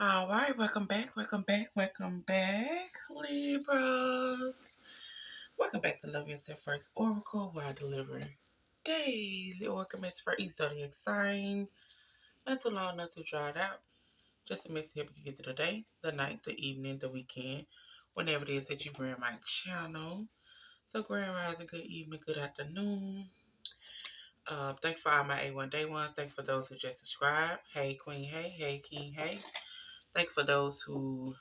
All right, welcome back, Libras. Welcome back to Love Yourself First Oracle, where I deliver daily oracles for each zodiac sign. Not too long, not too drawn out. Just a message to help you get to the day, the night, the evening, the weekend, whenever it is that you bring my channel. So, grand rising, good evening, good afternoon. Thank you for all my A1 Day ones. Thank you for those who just subscribed. Hey, Queen, hey, King, hey. Thank you for those who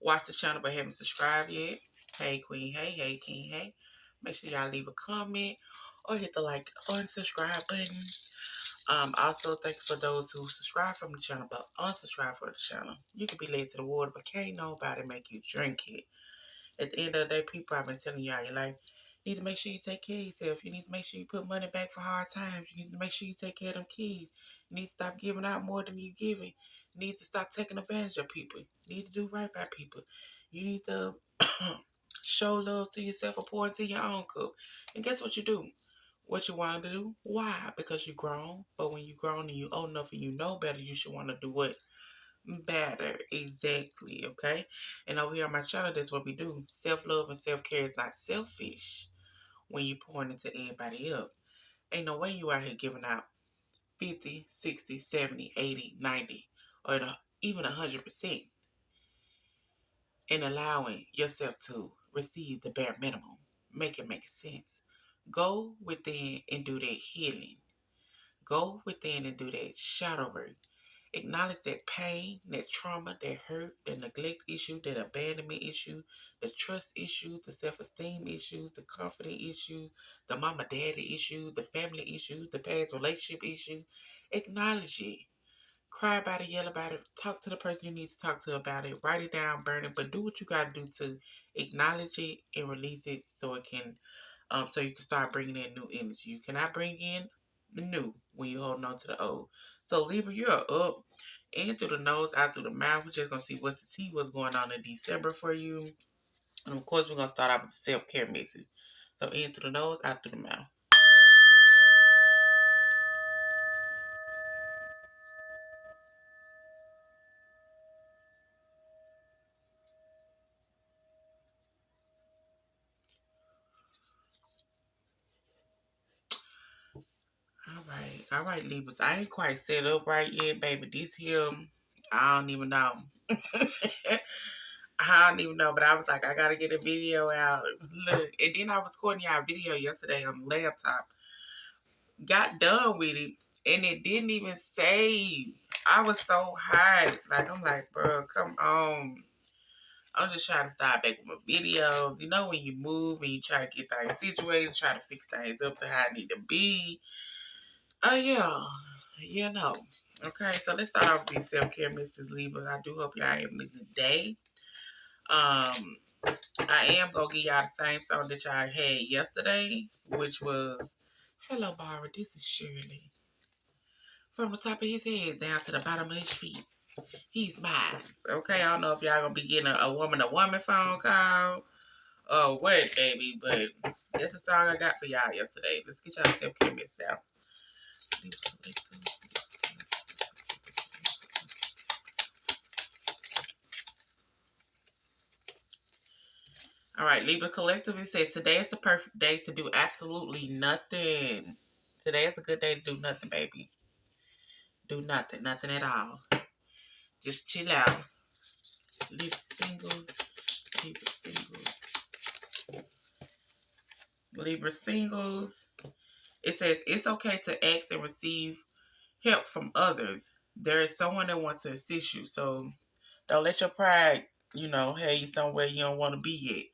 watch the channel but haven't subscribed yet. Hey, Queen, hey, King, hey. Make sure y'all leave a comment or hit the like or subscribe button. Also, thank you for those who subscribe from the channel but unsubscribe from the channel. You can be led to the water, but can't nobody make you drink it. At the end of the day, people, I've been telling you all your life, you need to make sure you take care of yourself. You need to make sure you put money back for hard times. You need to make sure you take care of them kids. You need to stop giving out more than you giving. You need to stop taking advantage of people. You need to do right by people. You need to show love to yourself or pour into your own cup. And guess what you do? What you want to do? Why? Because you grown. But when you grown and you old enough and you know better, you should want to do what? Better. Exactly. Okay. And over here on my channel, that's what we do. Self-love and self-care is not selfish when you pouring into everybody else. Ain't no way you out here giving out 50, 60, 70, 80, 90, or even 100% and allowing yourself to receive the bare minimum. Make it make sense. Go within and do that healing. Go within and do that shadow work. Acknowledge that pain, that trauma, that hurt, the neglect issue, that abandonment issue, the trust issues, the self-esteem issues, the confidence issues, the mama-daddy issues, the family issues, the past relationship issues. Acknowledge it. Cry about it, yell about it, talk to the person you need to talk to about it, write it down, burn it, but do what you got to do to acknowledge it and release it so it can so you can start bringing in new energy. You cannot bring in the new when you're holding on to the old. So Libra, you're up in through the nose, out through the mouth. We're just gonna see what's the tea, what's going on in December for you. And of course, we're gonna start out with the self-care message. So in through the nose, out through the mouth. All right, Libras. I ain't quite set up right yet, baby. This here, I don't even know. I don't even know, but I was like, I gotta get a video out. Look, and then I was recording y'all video yesterday on the laptop. Got done with it, and it didn't even save. I was so hyped. Like, I'm like, bro, come on. I'm just trying to start back with my videos. You know, when you move and you try to get things situated, try to fix things up to how it need to be. Oh, yeah. Yeah, no. Okay, so let's start off with these self-care Mrs. Libra. I do hope y'all having a good day. I am going to give y'all the same song that y'all had yesterday, which was, hello, Barbara, this is Shirley. From the top of his head down to the bottom of his feet. He's mine. Okay, I don't know if y'all gonna be getting a woman-to-woman phone call or what, baby, but that's the song I got for y'all yesterday. Let's get y'all self-care message out. All right, Libra Collective, it says, today is the perfect day to do absolutely nothing. Today is a good day to do nothing, baby. Do nothing. Nothing at all. Just chill out. Libra singles. Libra singles. Libra singles. It says, it's okay to ask and receive help from others. There is someone that wants to assist you. So don't let your pride, have you somewhere you don't want to be yet.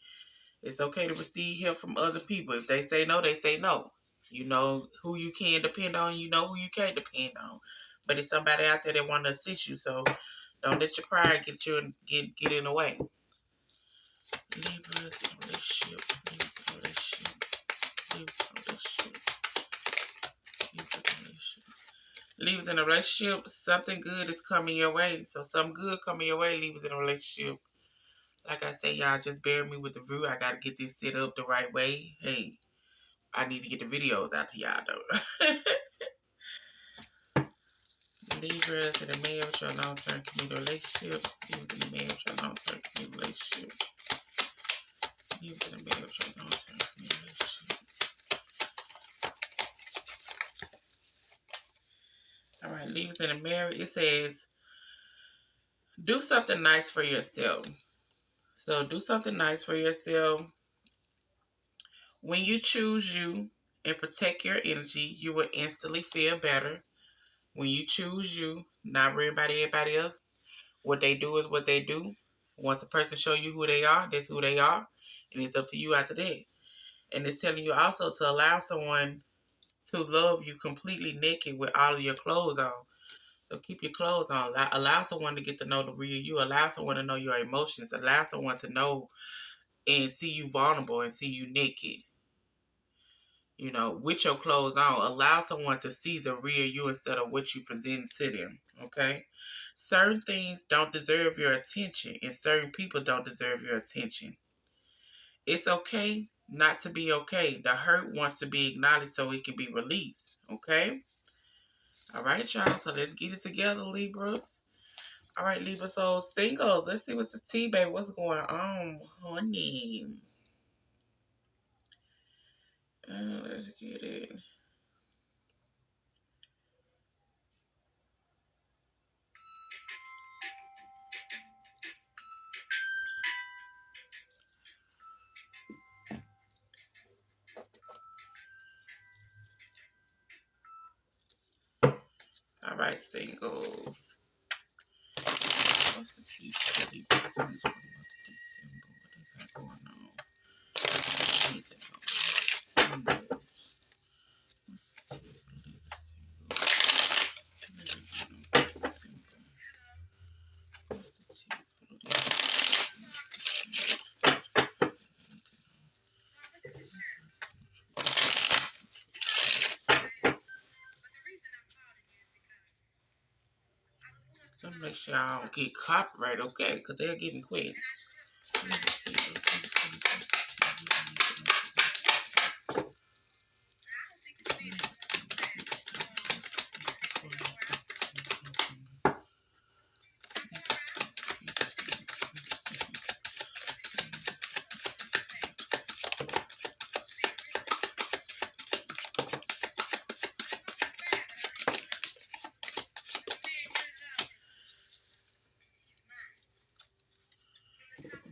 It's okay to receive help from other people. If they say no, they say no. You know who you can depend on. You know who you can't depend on. But it's somebody out there that want to assist you. So don't let your pride get in the way. Libras in a relationship. Libras in a relationship. Libras in a relationship. Libras in a relationship. Libras in a relationship, something good is coming your way. So some good coming your way, Libras in a relationship. Like I say, y'all just bear me with the view. I got to get this set up the right way. Hey, I need to get the videos out to y'all, though. Libra is in a marriage or long-term committed relationship. Libra in a marriage or long-term committed relationship. Libra in a marriage or long-term committed relationship. All right, Libra in a marriage. It says, do something nice for yourself. So do something nice for yourself. When you choose you and protect your energy, you will instantly feel better. When you choose you, not worry about everybody else. What they do is what they do. Once a person show you who they are, that's who they are. And it's up to you after that. And it's telling you also to allow someone to love you completely naked with all of your clothes on. So keep your clothes on. Allow someone to get to know the real you. Allow someone to know your emotions. Allow someone to know and see you vulnerable and see you naked. You know, with your clothes on. Allow someone to see the real you instead of what you present to them. Okay? Certain things don't deserve your attention, and certain people don't deserve your attention. It's okay not to be okay. The hurt wants to be acknowledged so it can be released. Okay? All right, y'all. So let's get it together, Libras. All right, Libra. So singles. Let's see what's the tea, baby. What's going on, honey? Let's get it. All right, singles. What's the tea for Libra singles for the month of December? What they got going on? So make sure I don't get copyright, okay? Because they're getting quick.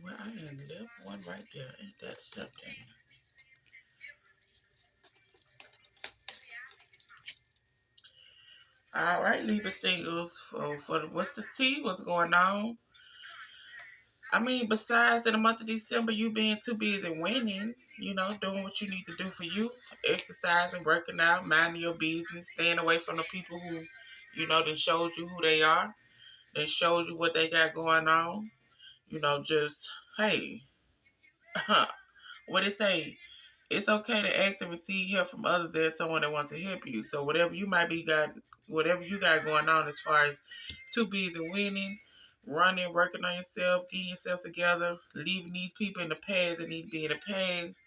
Well, I done left one right there. Ain't that something? All right, Libra singles. For what's the tea? What's going on? I mean, besides in the month of December, you being too busy winning, you know, doing what you need to do for you, exercising, working out, minding your business, staying away from the people who, you know, that showed you who they are, that showed you what they got going on. You know, just, hey, what it say? It's okay to ask and receive help from others. There's someone that wants to help you. So whatever you got going on as far as too busy winning, running, working on yourself, getting yourself together, leaving these people in the past that need to be in the past.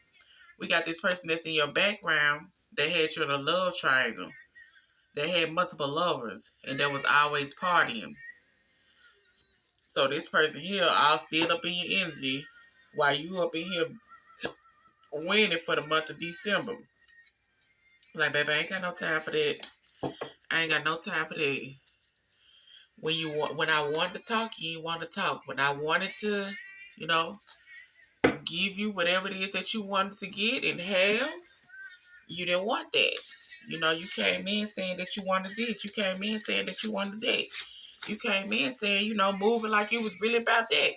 We got this person that's in your background that had you in a love triangle. That had multiple lovers and that was always partying. So this person here all still up in your energy while you up in here winning for the month of December. Like, baby, I ain't got no time for that. I ain't got no time for that. When I wanted to talk, you didn't want to talk. When I wanted to, you know, give you whatever it is that you wanted to get and have, you didn't want that. You know, you came in saying that you wanted this. You came in saying that you wanted that. You came in saying, you know, moving like you was really about that.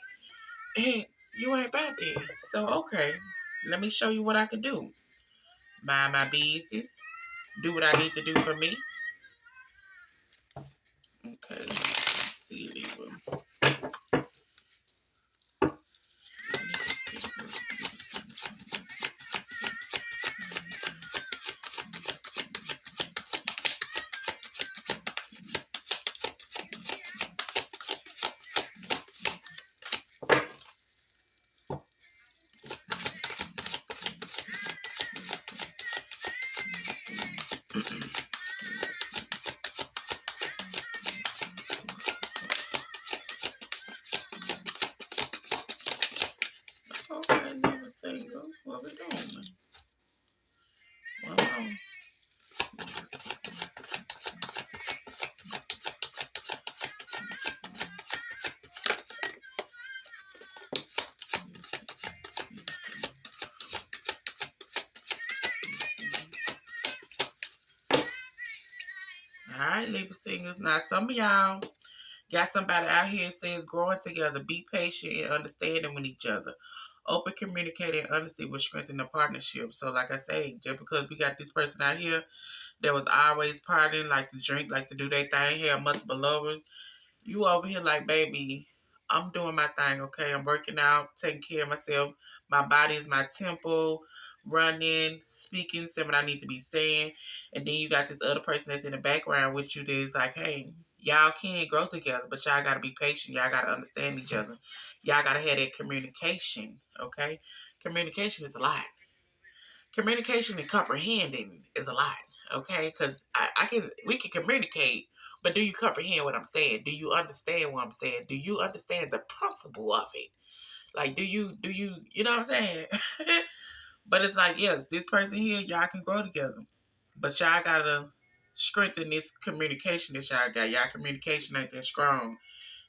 And you ain't about that. So, okay, let me show you what I can do. Mind my business. Do what I need to do for me. Okay, let's see, Libra. right, Libra singers. Now, some of y'all got somebody out here that says growing together, be patient and understanding with each other. Open communicating and honesty will strengthen the partnership. So, like I say, just because we got this person out here that was always partying, like to drink, like to do their thing, have multiple lovers, you over here like, baby, I'm doing my thing, okay? I'm working out, taking care of myself. My body is my temple, running, speaking, saying what I need to be saying. And then you got this other person that's in the background with you that's like, hey, y'all can grow together, but y'all got to be patient. Y'all got to understand each other. Y'all got to have that communication, okay? Communication is a lot. Communication and comprehending is a lot, okay? Because we can communicate, but do you comprehend what I'm saying? Do you understand what I'm saying? Do you understand the principle of it? Like, you know what I'm saying? But it's like, yes, this person here, y'all can grow together, but y'all gotta strengthen this communication that y'all got. Y'all communication ain't that strong.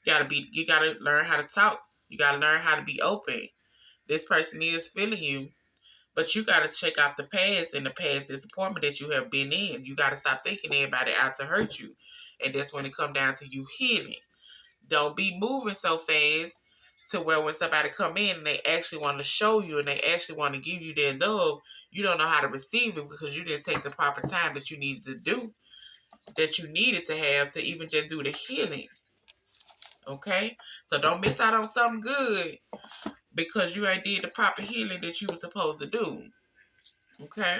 You gotta learn how to talk. You gotta learn how to be open. This person is feeling you, but you got to check out the past and the past disappointment that you have been in. You got to stop thinking everybody out to hurt you. And that's when it come down to you healing. Don't be moving so fast to where when somebody come in and they actually want to show you and they actually want to give you their love, you don't know how to receive it because you didn't take the proper time that you needed to do, that you needed to have to even just do the healing. Okay? So don't miss out on something good because you ain't did the proper healing that you were supposed to do. Okay?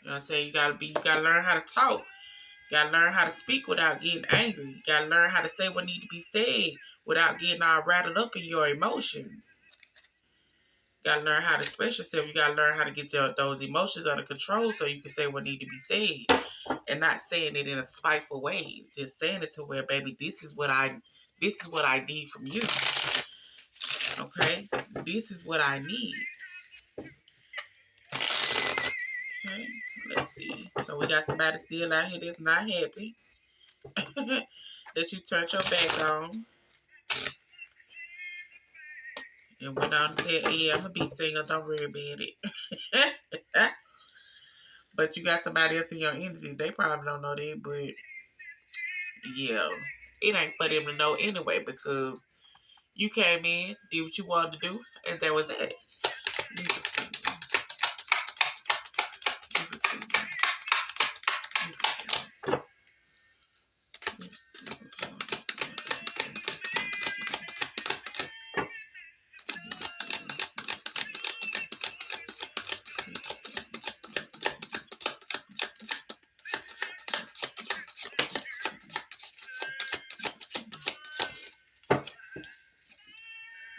You know what I'm saying? You gotta learn how to talk. You gotta learn how to speak without getting angry. You gotta learn how to say what needs to be said without getting all rattled up in your emotions. You gotta learn how to express yourself. You gotta learn how to get those emotions under control so you can say what needs to be said. And not saying it in a spiteful way. Just saying it to where, baby, this is what I need from you. Okay? This is what I need. Okay, let's see. So we got somebody still out here that's not happy. That you turned your back on. And went on to say, yeah, I'm going to be single. Don't worry about it. But you got somebody else in your energy. They probably don't know that. But, yeah, it ain't for them to know anyway because you came in, did what you wanted to do, and that was it.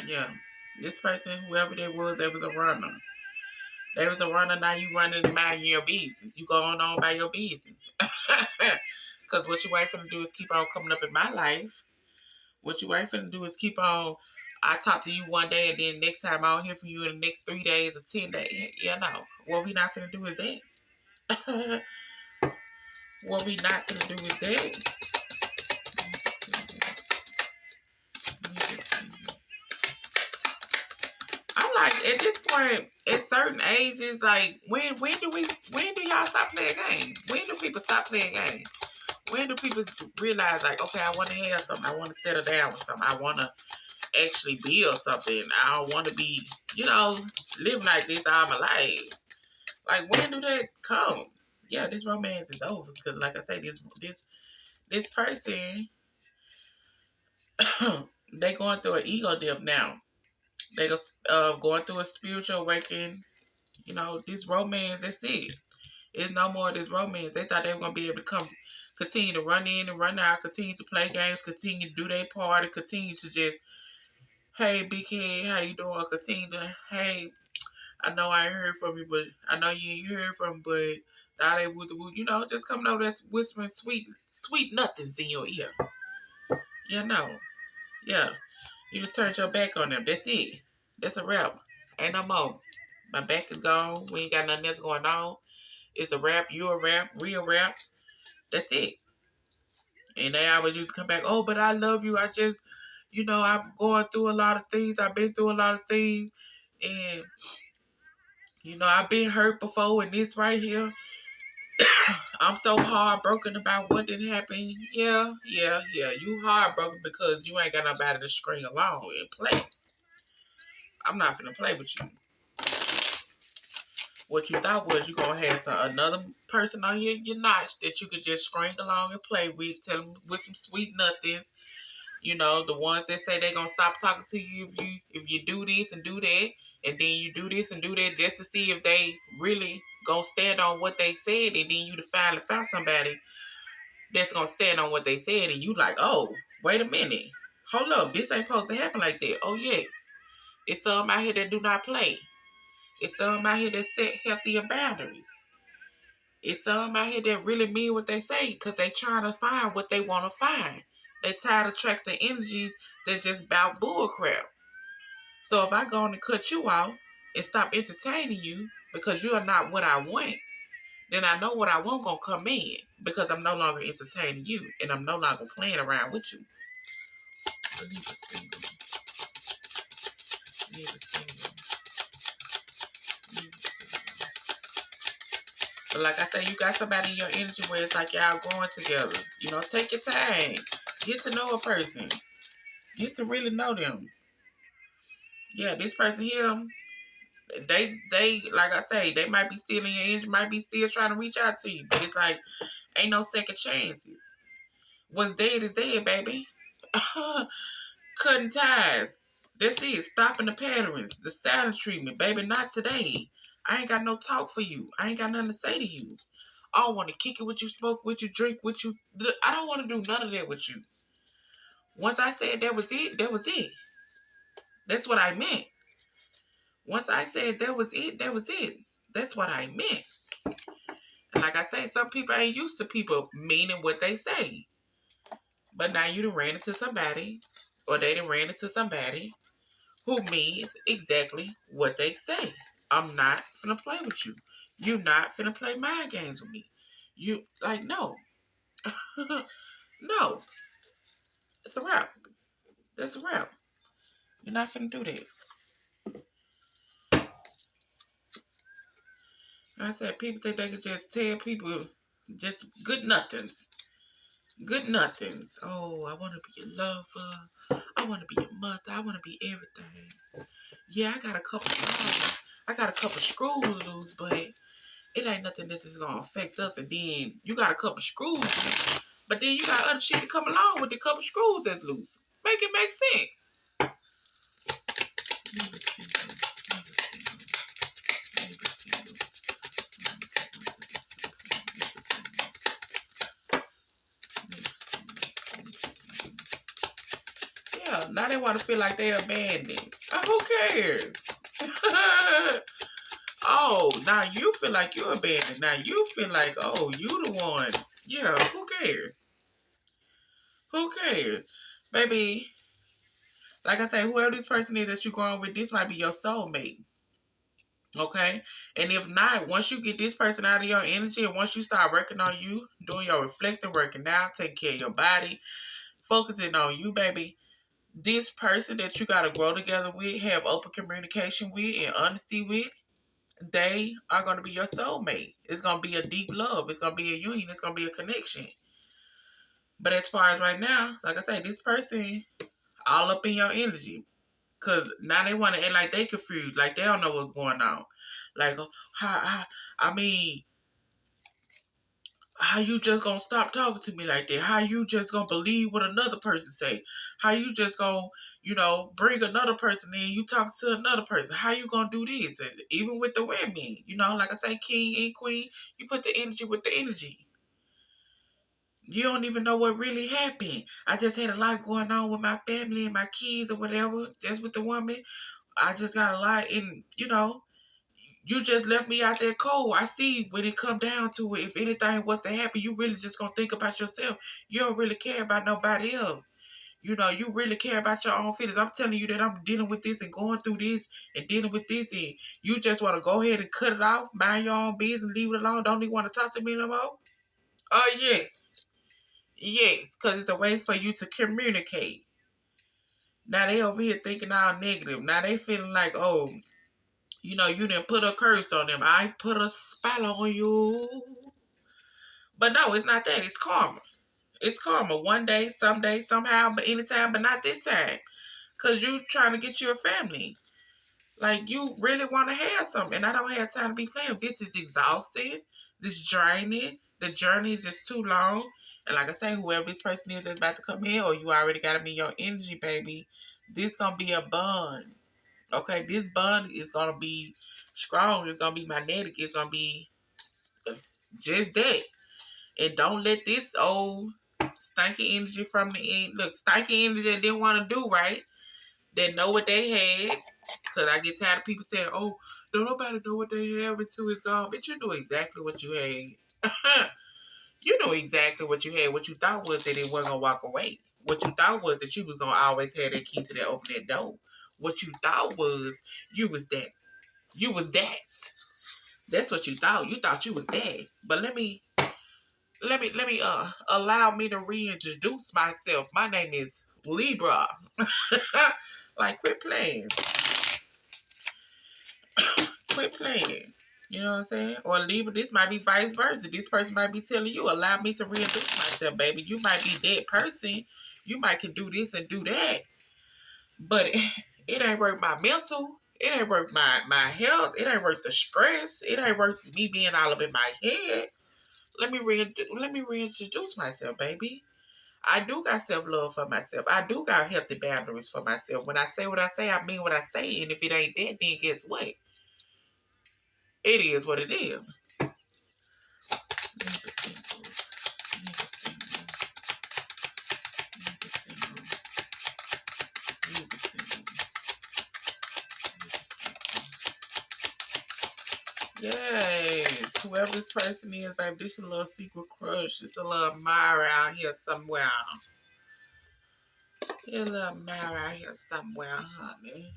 Yeah, this person, whoever they was a runner. They was a runner, now you running to mind your business. You going on by your business. Because what you ain't finna do is keep on coming up in my life. What you ain't finna do is keep on, I talk to you one day and then next time I don't hear from you in the next 3 days or 10 days. Yeah, no. What we not finna do is that. What we not finna do is that. I'm like, at this point, at certain ages, like, when do y'all stop playing games? When do people stop playing games? When do people realize, like, okay, I want to have something. I want to settle down with something. I want to actually build something. I don't want to be, living like this all my life. Like, when do that come? Yeah, this romance is over. Because, like I say, this person, they going through an ego dip now. They going through a spiritual awakening. This romance, that's it. It's no more of this romance. They thought they were going to be able to continue to run in and run out, continue to play games, continue to do their part, and continue to just, hey, big head, how you doing? Continue to, hey, I know I ain't heard from you, but I know you ain't heard from me, but now they would, just coming over that's whispering sweet nothings in your ear. Yeah. You just turned your back on them. That's it. That's a wrap. Ain't no more. My back is gone. We ain't got nothing else going on. It's a rap. You a rap. We a rap. That's it. And they always used to come back, oh, but I love you. I just, I'm going through a lot of things. I've been through a lot of things. And I've been hurt before, and this right here, I'm so heartbroken about what did happen. Yeah. You heartbroken because you ain't got nobody to string along and play. I'm not finna play with you. What you thought was you gonna have another person on your notch that you could just string along and play with, tell them with some sweet nothings. The ones that say they gonna stop talking to you if you do this and do that, and then you do this and do that just to see if they really gonna stand on what they said, and then you finally found somebody that's gonna stand on what they said, and you like, oh, wait a minute, hold up, this ain't supposed to happen like that. Oh yes, it's some out here that do not play. It's some out here that set healthier boundaries. It's some out here that really mean what they say because they trying to find what they want to find. They tired of attracting energies that just about bullcrap. So if I go on and cut you off and stop entertaining you because you are not what I want, then I know what I want gonna come in because I'm no longer entertaining you and I'm no longer playing around with you. Leave a single. Leave a single. Leave a single. But like I say, you got somebody in your energy where it's like y'all growing together. Take your time. Get to know a person. Get to really know them. Yeah, this person here, they like I say, they might be still in your energy, might be still trying to reach out to you, but it's like ain't no second chances. What's dead is dead, baby. Cutting ties. That's it. Stopping the patterns, the silent treatment, baby. Not today. I ain't got no talk for you. I ain't got nothing to say to you. I don't want to kick it with you, smoke with you, drink with you. I don't want to do none of that with you. Once I said that was it, that was it. That's what I meant. Once I said that was it, that was it. That's what I meant. And like I say, some people ain't used to people meaning what they say. But now you done ran into somebody, or they done ran into somebody who means exactly what they say. I'm not finna play with you. You not finna play mind games with me. You, like, no. No. It's a wrap. That's a wrap. You're not finna do that. I said people think they could just tell people just good nothings. Good nothings. Oh, I want to be your lover. I want to be your mother. I want to be everything. Yeah, I got a couple problems. I got a couple screws loose, but it ain't nothing that is gonna affect us. And then you got a couple screws loose, but then you got other shit to come along with the couple screws that's loose. Make it make sense. Yeah, now they want to feel like they're abandoned. Who cares? Oh, now you feel like you're abandoned. Now you feel like, oh, you the one. Yeah, who cares? Who cares? Baby, like I say, whoever this person is that you're going with, this might be your soulmate. Okay? And if not, once you get this person out of your energy and once you start working on you, doing your reflecting, working out, taking care of your body, focusing on you, baby, this person that you got to grow together with, have open communication with, and honesty with, they are going to be your soulmate. It's going to be a deep love. It's going to be a union. It's going to be a connection. But as far as right now, like I say, this person all up in your energy. Because now they want to act like they confused. Like they don't know what's going on. Like, I mean, how you just gonna stop talking to me like that? How you just gonna believe what another person say? How you just gonna, bring another person in, you talk to another person? How you gonna do this? And even with the women, like I say, king and queen, you put the energy with the energy. You don't even know what really happened. I just had a lot going on with my family and my kids or whatever, just with the woman. I just got a lot in, you just left me out there cold. I see when it come down to it, if anything was to happen, you really just gonna think about yourself. You don't really care about nobody else. You really care about your own feelings. I'm telling you that I'm dealing with this and going through this and dealing with this, and you just want to go ahead and cut it off, mind your own business, and leave it alone. Don't even want to talk to me no more. Oh yes, yes, because it's a way for you to communicate. Now they over here thinking all negative. Now they feeling like, oh, You know, you didn't put a curse on them. I put a spell on you. But no, it's not that. It's karma. It's karma. One day, someday, somehow, but anytime, but not this time. Because you trying to get you a family. Like, you really want to have something. And I don't have time to be playing. This is exhausting. This draining. The journey is just too long. And like I say, whoever this person is that's about to come in, or you already got to be your energy, baby, this going to be a bond. Okay? This bond is going to be strong. It's going to be magnetic. It's going to be just that. And don't let this old stinky energy from the end. Look, stinky energy that didn't want to do right. That know what they had. Because I get tired of people saying, oh, don't nobody know what they have until it's gone. But you knew exactly what you had. You knew exactly what you had. What you thought was that it wasn't going to walk away. What you thought was that you was going to always have that key to that open that door. What you thought was you was that. You was that. That's what you thought. You thought you was that. But let me allow me to reintroduce myself. My name is Libra. Like, quit playing. Quit playing. You know what I'm saying? Or Libra, this might be vice versa. This person might be telling you, allow me to reintroduce myself, baby. You might be that person. You might can do this and do that. But it ain't worth my mental. It ain't worth my health. It ain't worth the stress. It ain't worth me being all up in my head. Let me reintroduce myself, baby. I do got self-love for myself. I do got healthy boundaries for myself. When I say what I say, I mean what I say. And if it ain't that, then guess what? It is what it is. Yes, whoever this person is, baby, this is a little secret crush. It's a little Myra out here somewhere. There's a little Myra out here somewhere, honey.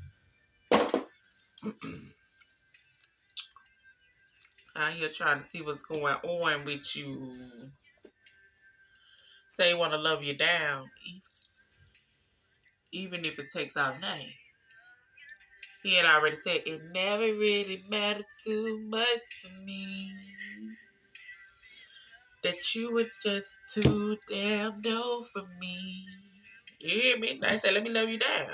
Out here trying to see what's going on with you. Say want to love you down, even if it takes all night. He had already said it never really mattered too much to me. That you were just too damn no for me. You hear me? I said, let me love you down.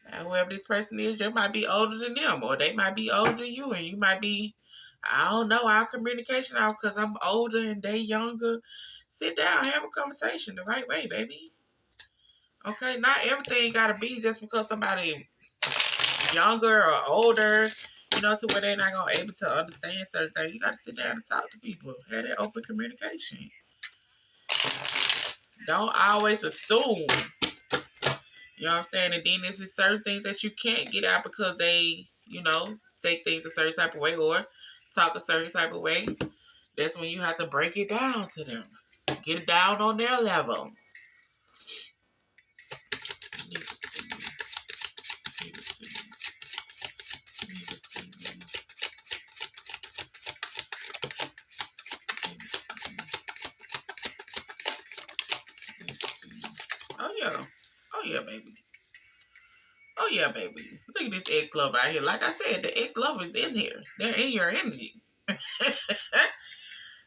Now, whoever this person is, you might be older than them, or they might be older than you, and you might be, I don't know, our communication out because I'm older and they younger. Sit down, have a conversation the right way, baby. Okay, not everything gotta be just because somebody younger or older, you know, to where they're not gonna able to understand certain things. You gotta sit down and talk to people. Have that open communication. Don't always assume. You know what I'm saying? And then there's certain things that you can't get out because they, you know, take things a certain type of way or talk a certain type of way. That's when you have to break it down to them. Get it down on their level. Oh yeah. Oh yeah, baby. Oh yeah, baby. Look at this ex-lover out here. Like I said, the ex-lover's in here. They're in your energy.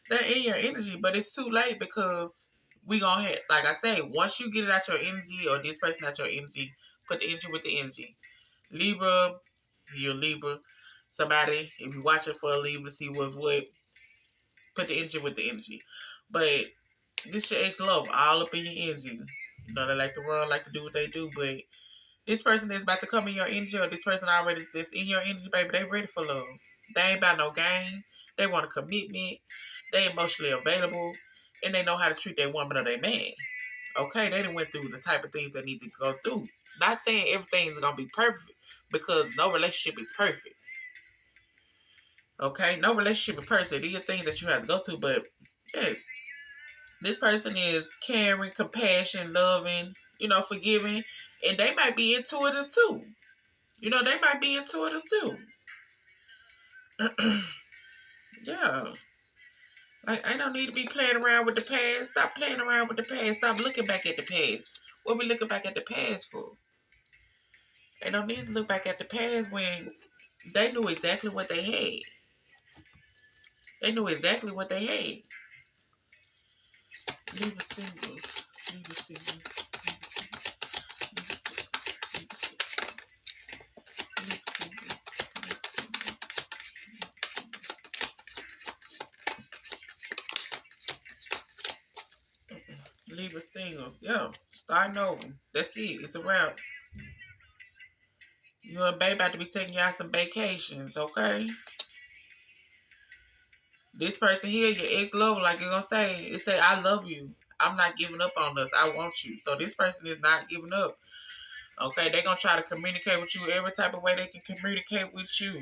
They're in your energy, but it's too late because we gonna have, like I say, once you get it out your energy or this person out your energy, put the energy with the energy. Libra, you're Libra. Somebody, if you're watching for a Libra, see what's what, put the energy with the energy. But this your ex-lover, all up in your energy. You know, they like to run, like to do what they do, but this person is about to come in your energy, or this person already that's in your energy, baby, they ready for love. They ain't about no game. They want a commitment. They emotionally available. And they know how to treat their woman or their man. Okay? They done went through the type of things they need to go through. Not saying everything is going to be perfect, because no relationship is perfect. Okay? No relationship is perfect. These are things that you have to go through, but yes. This person is caring, compassion, loving, you know, forgiving. And they might be intuitive too. You know, they might be intuitive too. Yeah. Like, I don't need to be playing around with the past. Stop playing around with the past. Stop looking back at the past. What we looking back at the past for? They don't need to look back at the past when they knew exactly what they had. They knew exactly what they had. Leave a single. Leave a single. Libra single. Yo, starting over. That's it. It's a wrap. You and babe about to be taking y'all some vacations, okay? This person here, your ex-lover, like you're gonna say, it say, I love you. I'm not giving up on us. I want you. So this person is not giving up. Okay, they're gonna try to communicate with you every type of way they can communicate with you.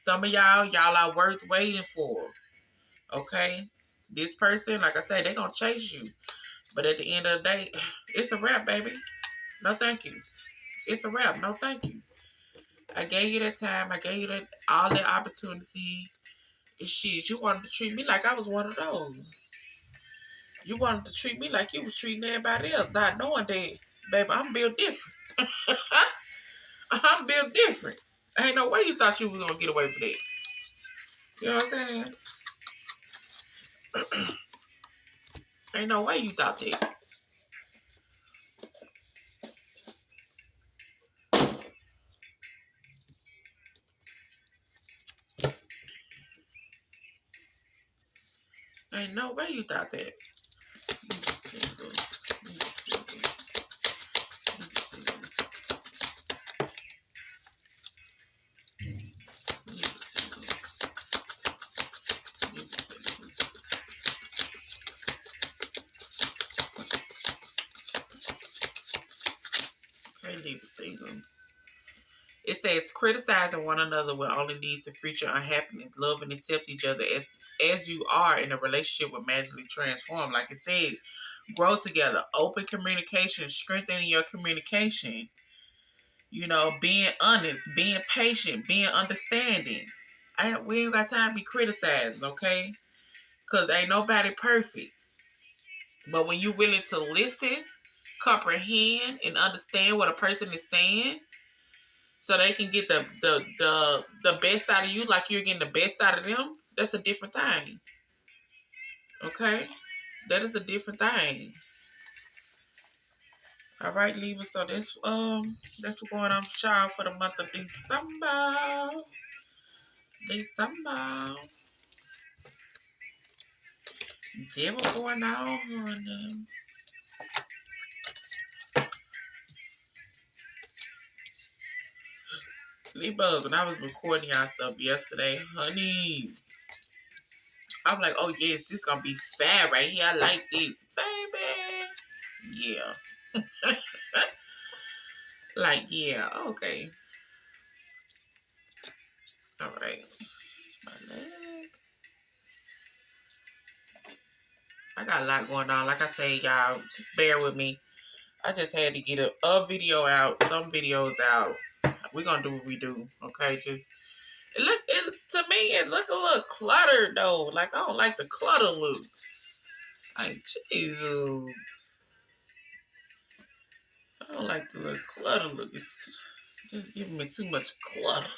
Some of y'all are worth waiting for. Okay? This person, like I said, they're gonna chase you. But at the end of the day, it's a wrap, baby. No thank you. It's a wrap. No thank you. I gave you that time. I gave you all that opportunity. Shit, you wanted to treat me like I was one of those. You wanted to treat me like you was treating everybody else, not knowing that, baby, I'm built different. I'm built different. Ain't no way you thought you was gonna get away with that. You know what I'm saying? Ain't no way you thought that. Ain't no way you thought that. It says criticizing one another will only lead to future unhappiness. Love and accept each other as you are in a relationship will magically transform. Like it said, grow together. Open communication, strengthening your communication. You know, being honest, being patient, being understanding. We ain't got time to be criticizing, okay? Because ain't nobody perfect. But when you're willing to listen, comprehend, and understand what a person is saying, so they can get the best out of you like you're getting the best out of them, that's a different thing. Okay? That is a different thing. All right, Libra. So that's what's going on with y'all for the month of December. Then what's going on, honey? Libra, when I was recording y'all stuff yesterday, honey, I was like, oh yes, this gonna be fat right here. I like this, baby. Yeah. Like, yeah, okay. All right. My leg. I got a lot going on. Like I say, y'all, just bear with me. I just had to get a video out, some videos out. We're gonna do what we do, okay? Just to me, it look a little cluttered though. Like I don't like the clutter look. Like Jesus, I don't like the little clutter look. It's just giving me too much clutter.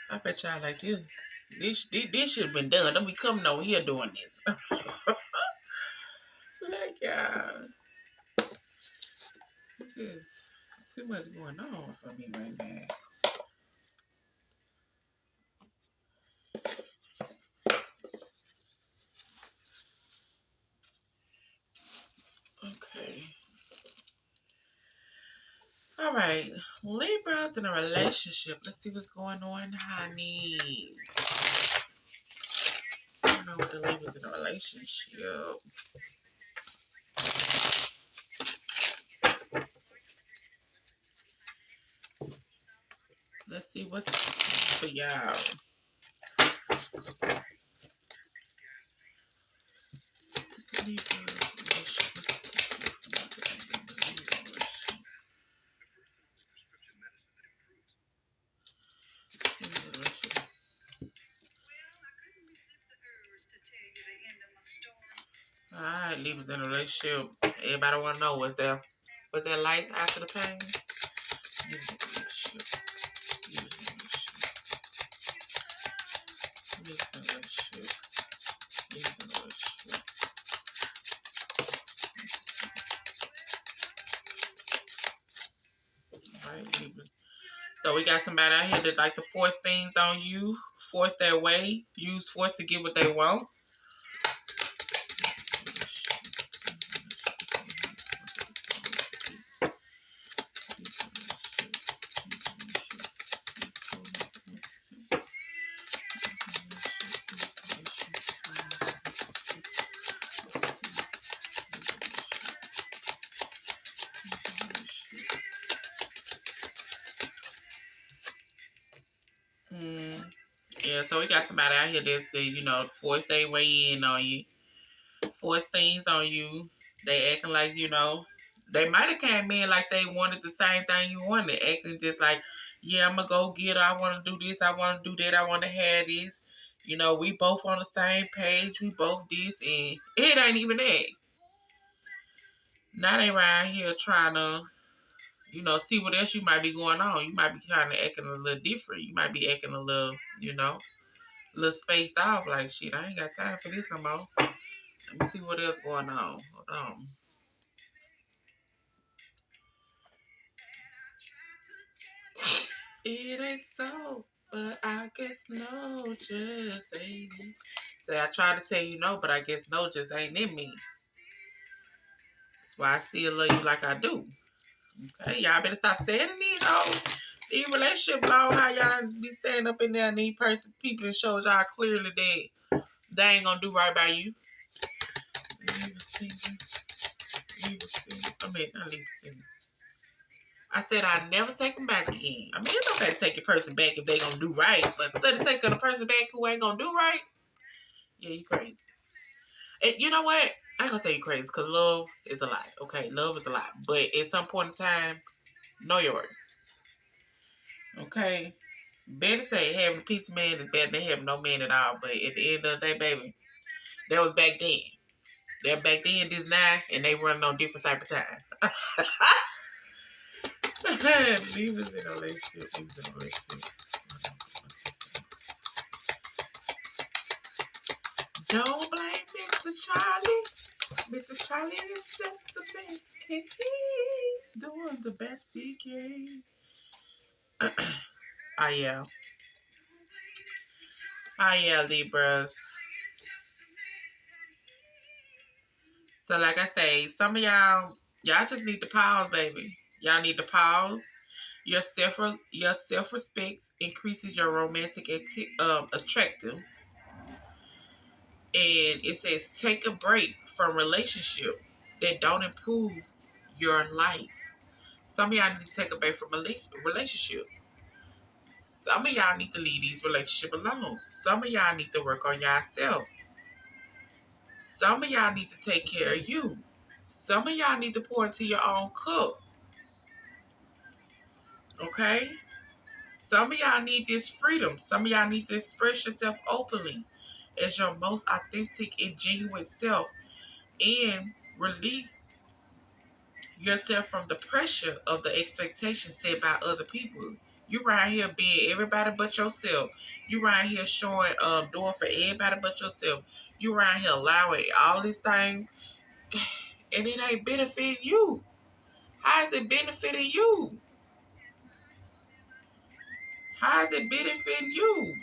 I bet y'all like this. This should have been done. Don't be coming over here doing this. Like just too much going on for me right now. Okay. All right. Libra's in a relationship. Let's see what's going on, honey. I don't know what the Libra's in a relationship. Let's see what's for y'all. Alright, Libra's in a relationship. Everybody wanna know was there light after the pain? Libra's in a relationship. Libra's in a relationship. Libra's in a relationship. Libra's in a relationship. Alright, Libra. So we got somebody out here that like to force things on you, force their way, use force to get what they want. Yeah, so we got somebody out here that's force their way in on you, force things on you. They acting like, they might have came in like they wanted the same thing you wanted, acting just like, yeah, I'm gonna go get her. I want to do this. I want to do that. I want to have this. We both on the same page. We both this, and it ain't even that. Now they around here trying to, see what else you might be going on. You might be kind of acting a little different. You might be acting a little, a little spaced off. Like, shit, I ain't got time for this no more. Let me see what else going on. Hold on. It ain't so, but I guess no, just ain't it. Say I try to tell you no, but I guess no just ain't in me. That's why I still love you like I do. Okay, y'all better stop saying these relationship law, how y'all be standing up in there and these people that shows y'all clearly that they ain't gonna do right by you. I said I'd never take them back again. I mean, it's okay to take your person back if they gonna do right, but instead of taking a person back who ain't gonna do right, yeah, you crazy. And you know what? I ain't gonna say you crazy because love is a lie. Okay, love is a lie. But at some point in time, know your worth. Okay? Better say having a piece of man is better than having no man at all. But at the end of the day, baby, that was back then. They're back then, this now, and they running on different type of time. Leave us in a relationship. Leave us in a relationship. Don't blame Mr. Charlie. Mr. Charlie is just a man. And he's doing the best he can. Oh, yeah. Oh, yeah, Libras. So, like I say, some of y'all just need to pause, baby. Y'all need to pause. Your self-respect increases your romantic attractive. And it says take a break from relationship that don't improve your life. Some of y'all need to take a break from a relationship. Some of y'all need to leave these relationships alone. Some of y'all need to work on yourself. Some of y'all need to take care of you. Some of y'all need to pour into your own cup. Okay? Some of y'all need this freedom. Some of y'all need to express yourself openly as your most authentic and genuine self and release yourself from the pressure of the expectations set by other people. You right here being everybody but yourself. You right here showing doing for everybody but yourself. You right here allowing all this thing and it ain't benefiting you. How is it benefiting you? How is it benefiting you?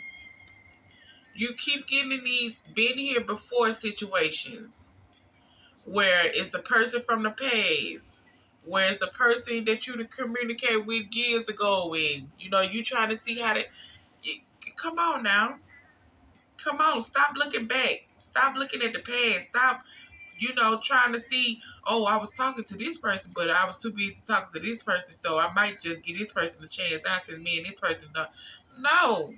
You keep getting these been here before situations where it's a person from the past, where it's a person that you to communicate with years ago, and you trying to see how to. Come on now, come on, stop looking back, stop looking at the past, stop, trying to see. Oh, I was talking to this person, but I was too busy talking to this person, so I might just give this person a chance. Not since me and this person don't. No,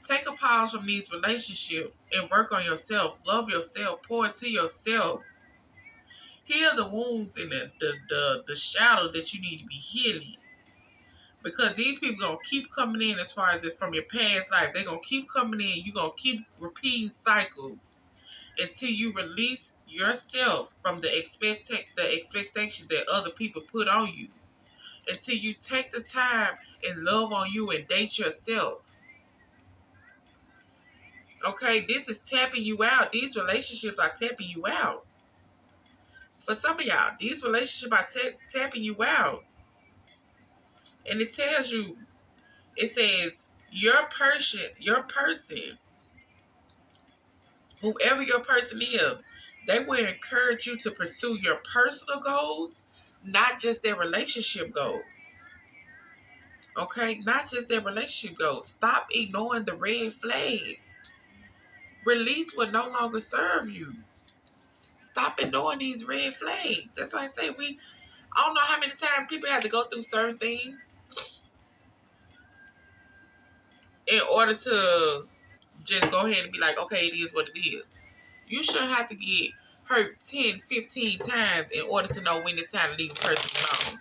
take a pause from these relationships and work on yourself. Love yourself. Pour into yourself. Heal the wounds and the shadow that you need to be healing. Because these people gonna keep coming in as far as it's from your past life. They're gonna keep coming in. You're gonna keep repeating cycles. until you release yourself from the expectation that other people put on you. Until you take the time and love on you and date yourself. Okay, this is tapping you out. These relationships are tapping you out. For some of y'all, these relationships are tapping you out. And it tells you, it says, your person, whoever your person is, they will encourage you to pursue your personal goals, not just their relationship goals. Okay, not just their relationship goals. Stop ignoring the red flags. Release what no longer serve you. Stop ignoring these red flags. That's why I say I don't know how many times people have to go through certain things in order to just go ahead and be like, okay, it is what it is. You shouldn't have to get hurt 10, 15 times in order to know when it's time to leave a person alone.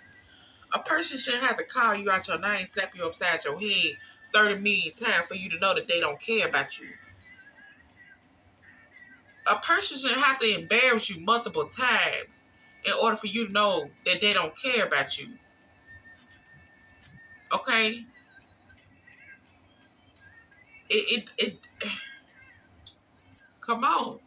A person shouldn't have to call you out your name, slap you upside your head 30 million times for you to know that they don't care about you. A person shouldn't have to embarrass you multiple times in order for you to know that they don't care about you. Okay? It come on.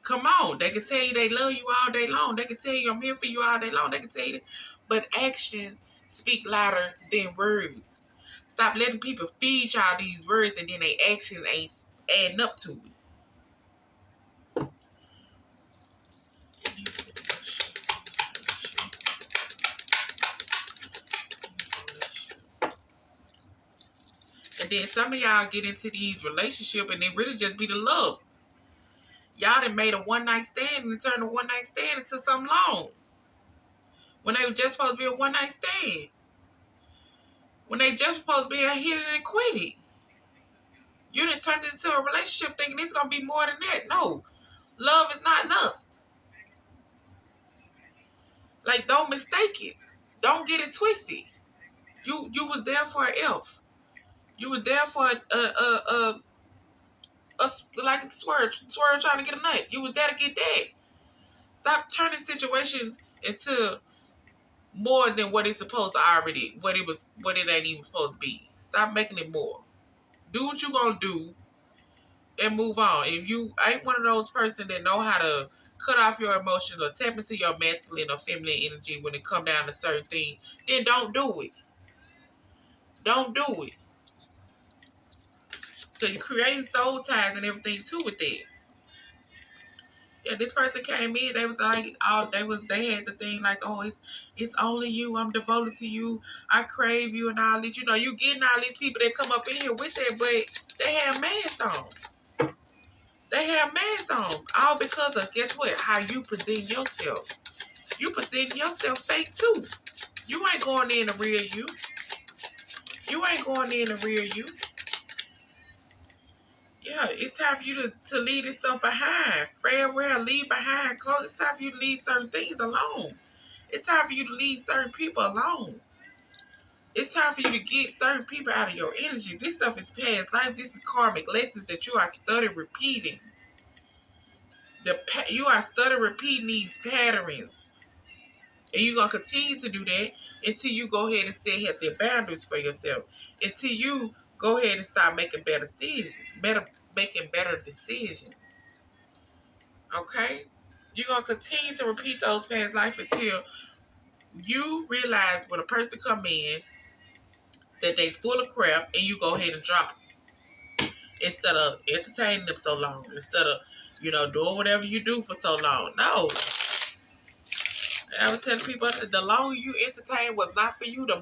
Come on. They can tell you they love you all day long. They can tell you I'm here for you all day long. They can tell you that. But actions speak louder than words. Stop letting people feed y'all these words and then they actions ain't adding up to it. And then some of y'all get into these relationships and they really just be the love. Y'all done made a one-night stand and turned a one-night stand into something long. When they were just supposed to be a one-night stand. When they just supposed to be a hit it and quit it. You done turned it into a relationship thinking it's going to be more than that. No. Love is not lust. Like, don't mistake it. Don't get it twisted. You was there for an elf. You were there for a like swerve trying to get a nut. You was there to get that. Stop turning situations into more than what it's supposed to already, what it ain't even supposed to be. Stop making it more. Do what you gonna do and move on. If you ain't one of those person that know how to cut off your emotions or tap into your masculine or feminine energy when it come down to certain things, then don't do it. Don't do it. So you're creating soul ties and everything too with it. Yeah, this person came in, they was like, they had the thing like, oh, it's only you, I'm devoted to you, I crave you and all this. You know, you getting all these people that come up in here with that, but they have masks on. They have masks on. All because of, guess what, how you present yourself. You present yourself fake too. You ain't going in the real you. You ain't going in the real you. Yeah, it's time for you to leave this stuff behind. Farewell, leave behind clothes. It's time for you to leave certain things alone. It's time for you to leave certain people alone. It's time for you to get certain people out of your energy. This stuff is past life. This is karmic lessons that you are studying repeating. You are studying repeating these patterns. And you're going to continue to do that until you go ahead and set healthy boundaries for yourself. Until you go ahead and start making better decisions. Okay? You're going to continue to repeat those past life until you realize when a person come in that they full of crap and you go ahead and drop it. Instead of entertaining them so long. Instead of, doing whatever you do for so long. No. I was telling people the longer you entertain what's not for you, the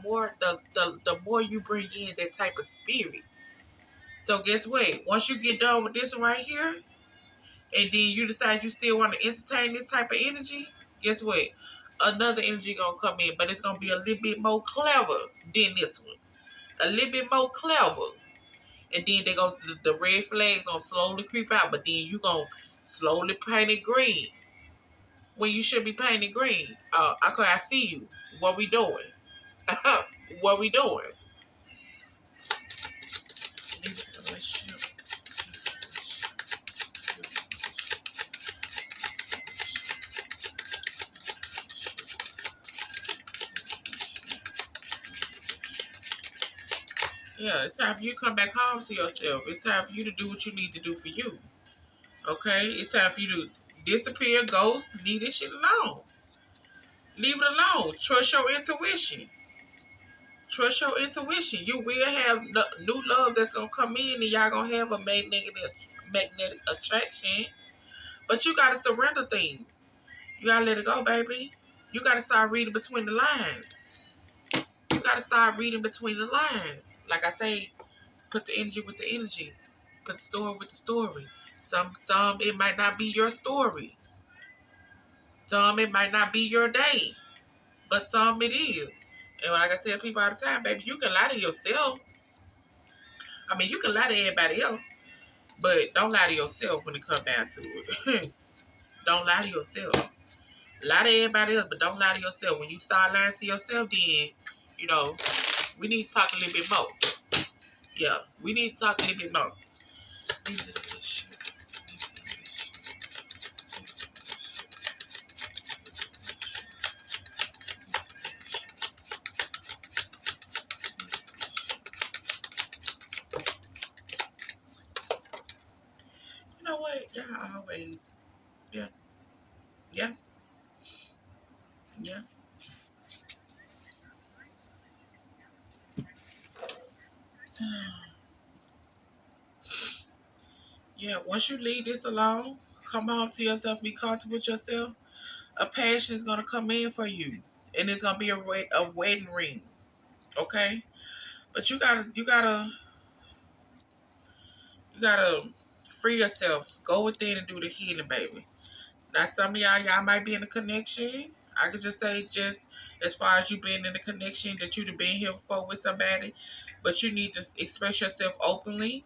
more you bring in that type of spirit. So guess what? Once you get done with this one right here, and then you decide you still want to entertain this type of energy, guess what? Another energy gonna come in, but it's gonna be a little bit more clever than this one. A little bit more clever. And then the red flags gonna slowly creep out, but then you gonna slowly paint it green. When you should be painting green. Okay, I see you. What we doing? What we doing? Yeah, it's time for you to come back home to yourself. It's time for you to do what you need to do for you. Okay? It's time for you to disappear, ghost, leave this shit alone. Leave it alone. Trust your intuition. Trust your intuition. You will have new love that's gonna come in, and y'all gonna have a magnetic attraction. But you gotta surrender things. You gotta let it go, baby. You gotta start reading between the lines. You gotta start reading between the lines. Like I say, put the energy with the energy. Put the story with the story. Some it might not be your story. Some it might not be your day. But some it is. And like I tell people all the time, baby, you can lie to yourself. I mean, you can lie to everybody else, but don't lie to yourself when it comes down to it. Don't lie to yourself. Lie to everybody else, but don't lie to yourself. When you start lying to yourself, then, you know, we need to talk a little bit more. Yeah, we need to talk a little bit more. You know what? Y'all always, yeah, yeah, yeah. Yeah, once you leave this alone, come home to yourself, be comfortable with yourself, a passion is going to come in for you. And it's going to be a wedding ring. Okay? But you gotta free yourself. Go within and do the healing, baby. Now, some of y'all might be in a connection. I could just say, just as far as you being in a connection that you've been here before with somebody, but you need to express yourself openly.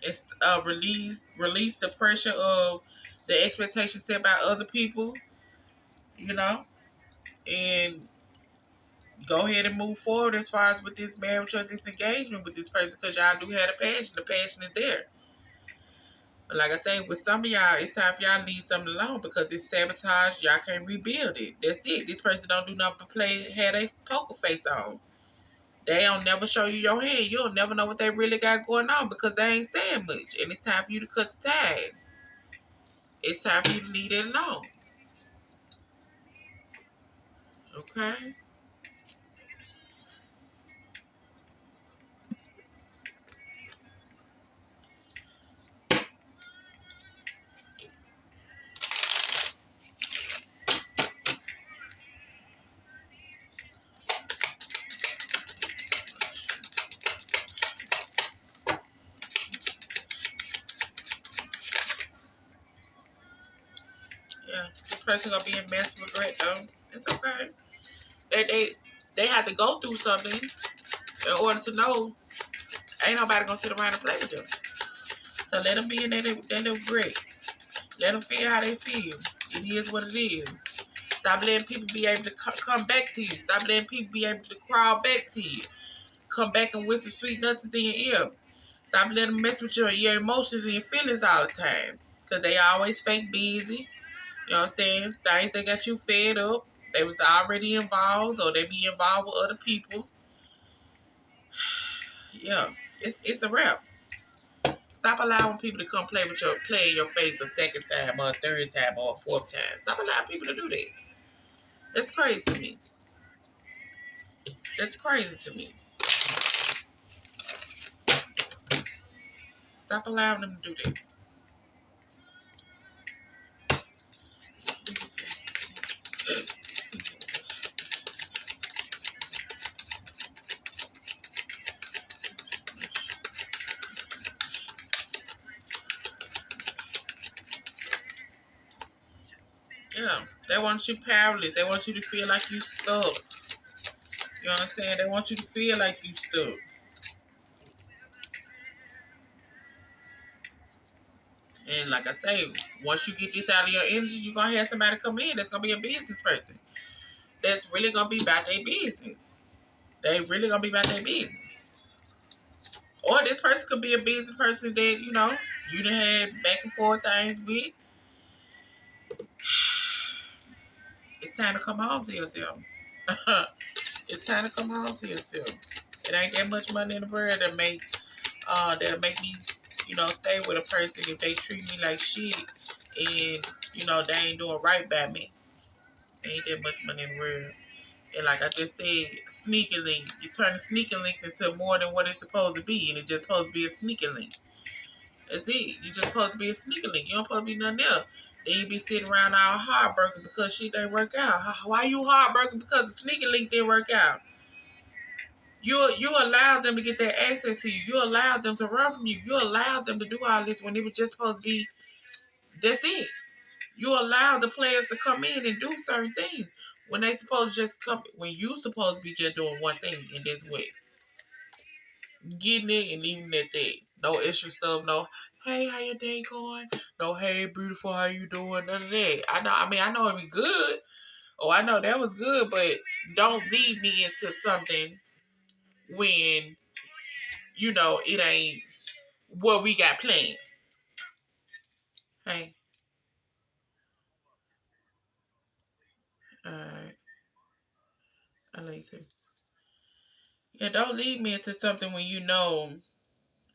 It's release the pressure of the expectations set by other people. You know, and go ahead and move forward as far as with this marriage or this engagement with this person, because y'all do have a passion. The passion is there. But like I say, with some of y'all, it's time for y'all to leave something alone because it's sabotage. Y'all can't rebuild it. That's it. This person don't do nothing but have their poker face on. They don't never show you your hand. You'll never know what they really got going on because they ain't saying much. And it's time for you to cut the tide. It's time for you to leave it alone. Okay? Yeah. This person gonna be in massive regret though. It's okay. They have to go through something in order to know ain't nobody gonna sit around and play with them. So let them be in that little regret. Let them feel how they feel. It is what it is. Stop letting people be able to come back to you. Stop letting people be able to crawl back to you. Come back and whisper sweet nothings in your ear. Stop letting them mess with your emotions and your feelings all the time. Because they always fake busy. You know what I'm saying? Things that got you fed up. They was already involved or they be involved with other people. Yeah. It's a wrap. Stop allowing people to come play in your face a second time or a third time or a fourth time. Stop allowing people to do that. That's crazy to me. That's crazy to me. Stop allowing them to do that. Yeah. They want you powerless. They want you to feel like you stuck. You understand? They want you to feel like you stuck. And like I say, once you get this out of your energy, you're going to have somebody come in that's going to be a business person. That's really going to be about their business. They really going to be about their business. Or this person could be a business person that, you done had back and forth things with. It's time to come home to yourself. It's time to come home to yourself. It ain't that much money in the world that'll make me, stay with a person if they treat me like shit and, they ain't doing right by me. Ain't that much money in the world. And like I just said, sneaky links. You turn the sneaky links into more than what it's supposed to be, and it's just supposed to be a sneaky link. That's it. You just supposed to be a sneaky link. You don't supposed to be nothing else. Then you be sitting around all heartbroken because shit didn't work out. Why you heartbroken because the sneaky link didn't work out? You allowed them to get that access to you. You allowed them to run from you. You allowed them to do all this when it was just supposed to be, that's it. You allowed the players to come in and do certain things when they supposed to just come, when you supposed to be just doing one thing, and that's what, getting it and leaving it at that. No extra stuff, no, hey, how your day going? No, hey, beautiful, how you doing? None of that. I know it be good. Oh, I know that was good, but don't lead me into something when, it ain't what we got planned. Hey. Alright. I like you. Yeah, don't lead me into something when you know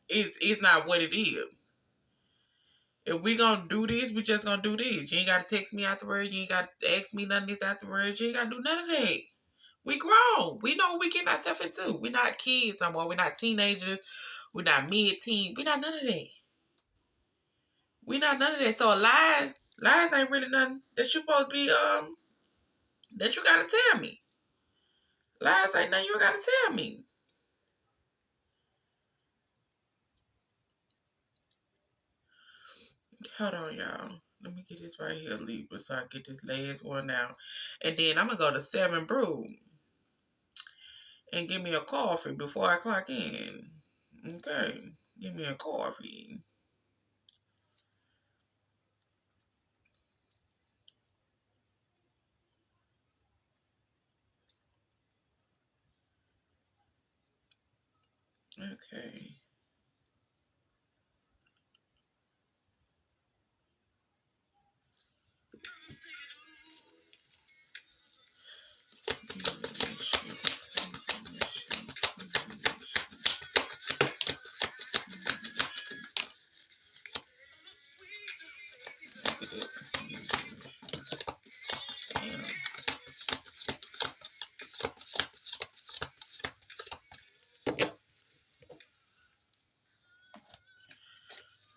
it's not what it is. If we gonna do this, we just gonna do this. You ain't gotta text me afterwards. You ain't gotta ask me none of this afterwards. You ain't gotta do none of that. We grown. We know what we getting ourselves into. We're not kids no more. We're not teenagers. We're not mid-teens. We're not none of that. We're not none of that. So lies ain't really nothing that you supposed to be that you gotta tell me. Lies ain't nothing you gotta tell me. Hold on, y'all. Let me get this right here, Libra, so I get this last one out. And then I'm going to go to 7 Brew and give me a coffee before I clock in. Okay. Give me a coffee. Okay.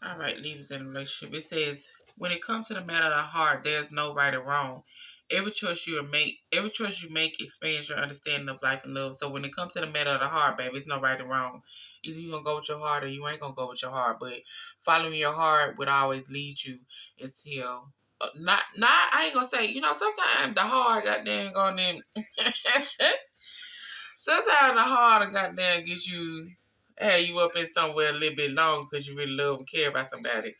All right, leaders in a relationship. It says, when it comes to the matter of the heart, there's no right or wrong. Every choice you make expands your understanding of life and love. So when it comes to the matter of the heart, baby, it's no right or wrong. Either you gonna go with your heart or you ain't gonna go with your heart. But following your heart would always lead you until not. I ain't gonna say. Sometimes the heart got there going in. Sometimes the heart got there get you. Hey, you up in somewhere a little bit long because you really love and care about somebody.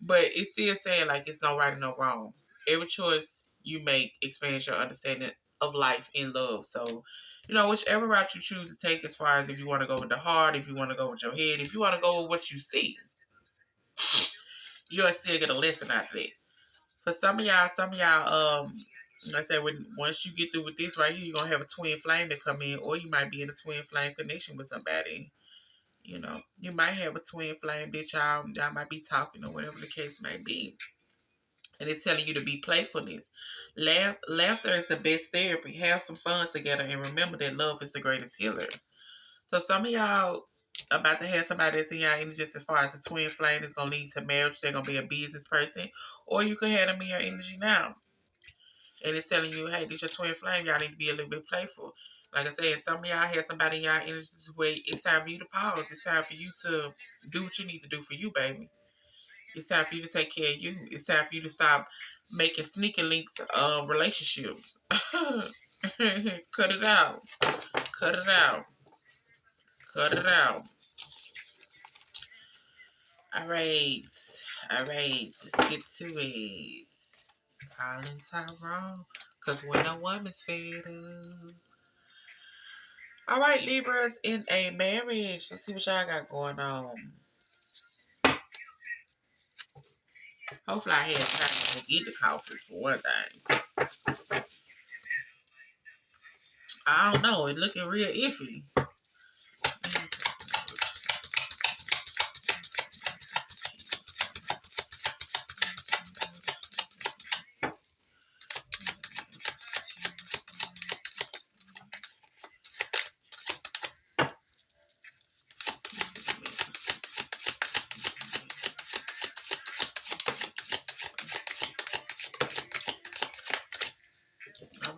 But it's still saying like it's no right and no wrong. Every choice you make expands your understanding of life and love. So, whichever route you choose to take, as far as if you want to go with the heart, if you want to go with your head, if you want to go with what you see, you'll still get a lesson out of it. For some of y'all, like I said, once you get through with this right here, you're gonna have a twin flame to come in, or you might be in a twin flame connection with somebody. You might have a twin flame that y'all might be talking or whatever the case may be. And it's telling you to be playfulness. Laughter is the best therapy. Have some fun together and remember that love is the greatest healer. So some of y'all about to have somebody that's in your energy just as far as a twin flame is going to lead to marriage. They're going to be a business person. Or you could have them in your energy now. And it's telling you, hey, this your twin flame. Y'all need to be a little bit playful. Like I said, some of y'all have somebody in y'all energy where it's time for you to pause. It's time for you to do what you need to do for you, baby. It's time for you to take care of you. It's time for you to stop making sneaky links relationships. Cut it out. Cut it out. Cut it out. All right. All right. Let's get to it. Calling Tyrone. Because when a woman's fed up. All right, Libras in a marriage. Let's see what y'all got going on. Hopefully I had time to get the coffee for one thing. I don't know. It's looking real iffy.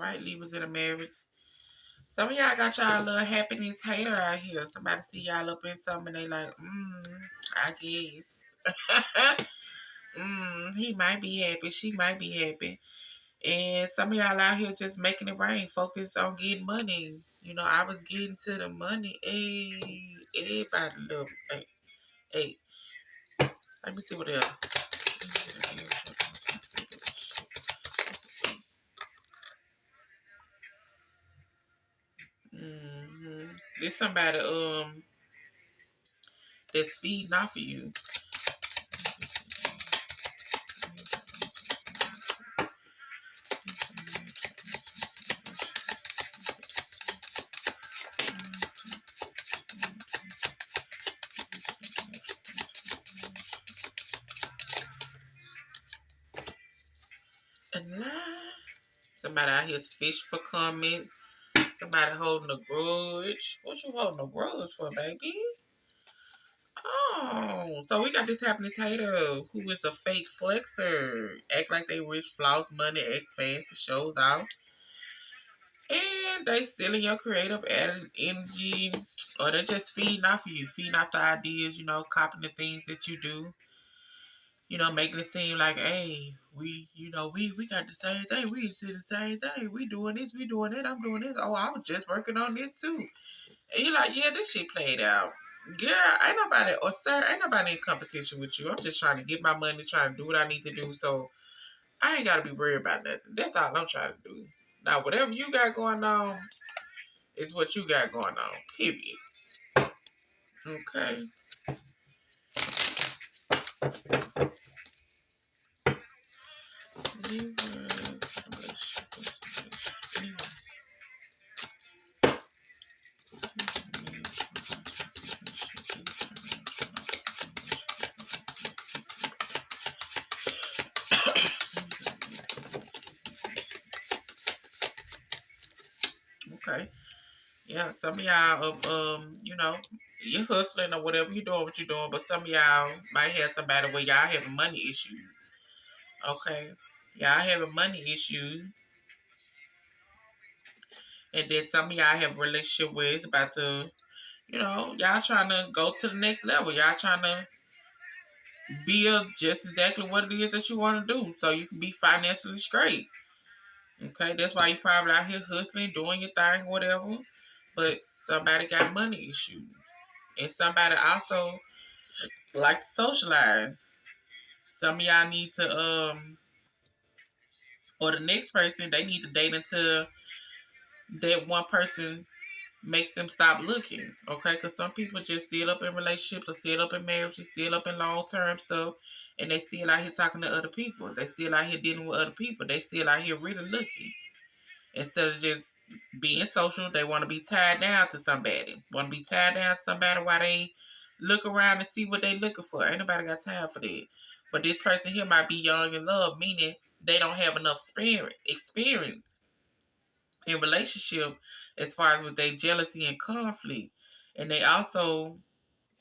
right, Libras in a marriage. Some of y'all got y'all little happiness hater out here. Somebody see y'all up in something and they like, I guess. He might be happy. She might be happy. And some of y'all out here just making it rain. Focus on getting money. You know, I was getting to the money. Hey, everybody love me. Hey, let me see what else. There's somebody that's feeding off of you. And somebody out here fish for comment. Somebody holding a grudge. What you holding a grudge for, baby? Oh, so we got this happiness hater who is a fake flexer. Act like they rich, floss money, act fast, the shows out. And they stealing your creative energy. Or they're just feeding off of you, feeding off the ideas, you know, copying the things that you do. You know, making it seem like, hey, we got the same thing. We do the same thing. We doing this, we doing that, I'm doing this. Oh, I was just working on this too. And you're like, yeah, this shit played out. Girl, ain't nobody, or sir, ain't nobody in competition with you. I'm just trying to get my money, trying to do what I need to do. So I ain't got to be worried about nothing. That's all I'm trying to do. Now, whatever you got going on is what you got going on. Period. Okay. Okay. Yeah, some of y'all, you're hustling or whatever you're doing, what you're doing, but some of y'all might have somebody where y'all having money issues. Okay. Y'all having money issues. And then some of y'all have a relationship where it's about to, y'all trying to go to the next level. Y'all trying to build just exactly what it is that you want to do so you can be financially straight. Okay, that's why you probably out here hustling, doing your thing, whatever. But somebody got money issues. And somebody also like to socialize. Some of y'all need to, or the next person, they need to date until that one person makes them stop looking, okay? Because some people just still up in relationships or still up in marriages, still up in long-term stuff, and they still out here talking to other people. They still out here dealing with other people. They still out here really looking. Instead of just being social, they want to be tied down to somebody. Want to be tied down to somebody while they look around and see what they looking for. Ain't nobody got time for that. But this person here might be young in love, meaning they don't have enough experience in relationship as far as with their jealousy and conflict. And they also,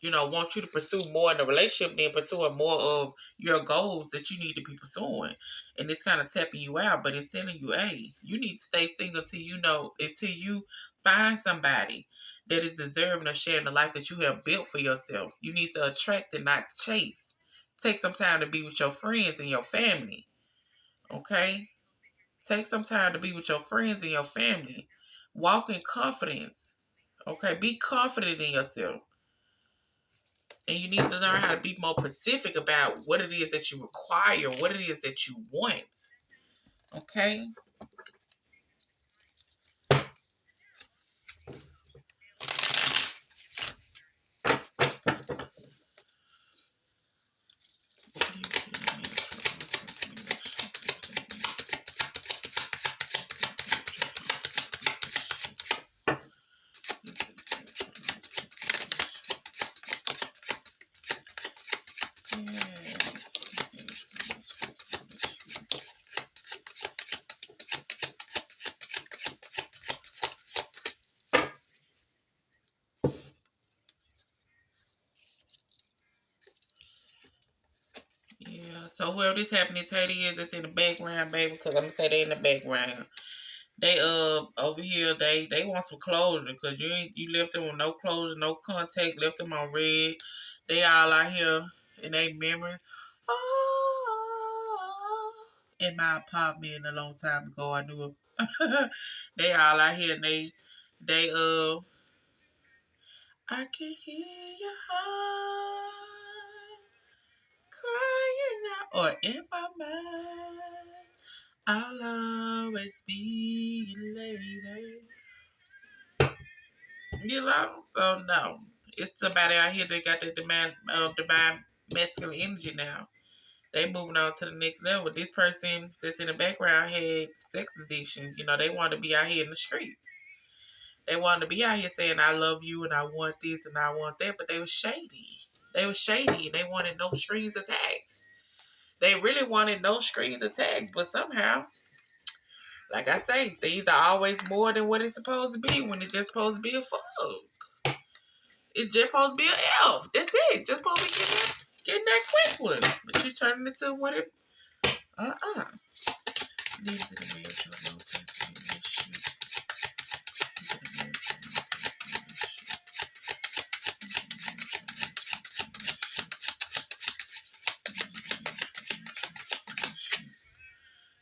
want you to pursue more in the relationship than pursuing more of your goals that you need to be pursuing. And it's kind of tapping you out, but it's telling you, hey, you need to stay single until you find somebody that is deserving of sharing the life that you have built for yourself. You need to attract and not chase. Take some time to be with your friends and your family. Okay? Take some time to be with your friends and your family. Walk in confidence. Okay? Be confident in yourself. And you need to learn how to be more specific about what it is that you require, what it is that you want. Okay? Yeah, so whoever this happiness hater is that's in the background, baby, because I'm going to say they in the background. They over here they want some closure because you left them with no closure, no contact, left them on red. They all out here in their memory. Oh, in my apartment a long time ago, I knew it. They all out here and they I can hear your heart crying out, or in my mind, I'll always be your lady. You know, so no, it's somebody out here that got the divine masculine energy now. They moving on to the next level. This person that's in the background had sex addiction. You know, they want to be out here in the streets. They wanted to be out here saying, I love you and I want this and I want that, but they were shady. They were shady and they wanted no strings attached. They really wanted no strings attached, but somehow, like I say, things are always more than what it's supposed to be when it's just supposed to be a fuck. It's just supposed to be an elf. That's it. Just supposed to be getting that quick one. But you turning it into what it Leave it to the man to know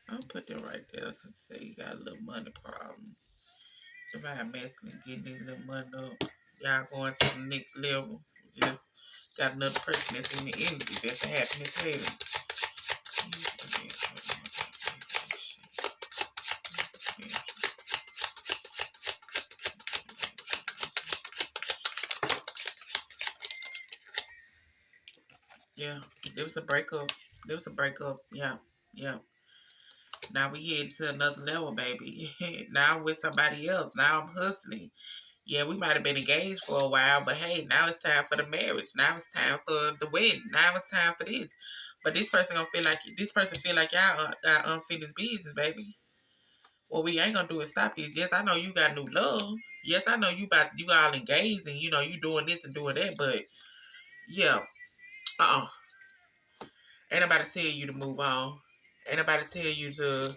I'll put them right there because say you got a little money problem. Divine masculine getting this little money up. Y'all going to the next level. Just got another person that's in the energy. That's a happiness heaven. Yeah, there was a breakup. There was a breakup. Yeah, yeah. Now we head to another level, baby. Now I'm with somebody else. Now I'm hustling. Yeah, we might have been engaged for a while, but hey, now it's time for the marriage. Now it's time for the wedding. Now it's time for this. But this person feel like y'all got unfinished business, baby. What we ain't gonna do is stop this. Yes, I know you got new love. Yes, I know you all engaged and you know you doing this and doing that, but yeah, ain't nobody tell you to move on. Ain't nobody tell you to,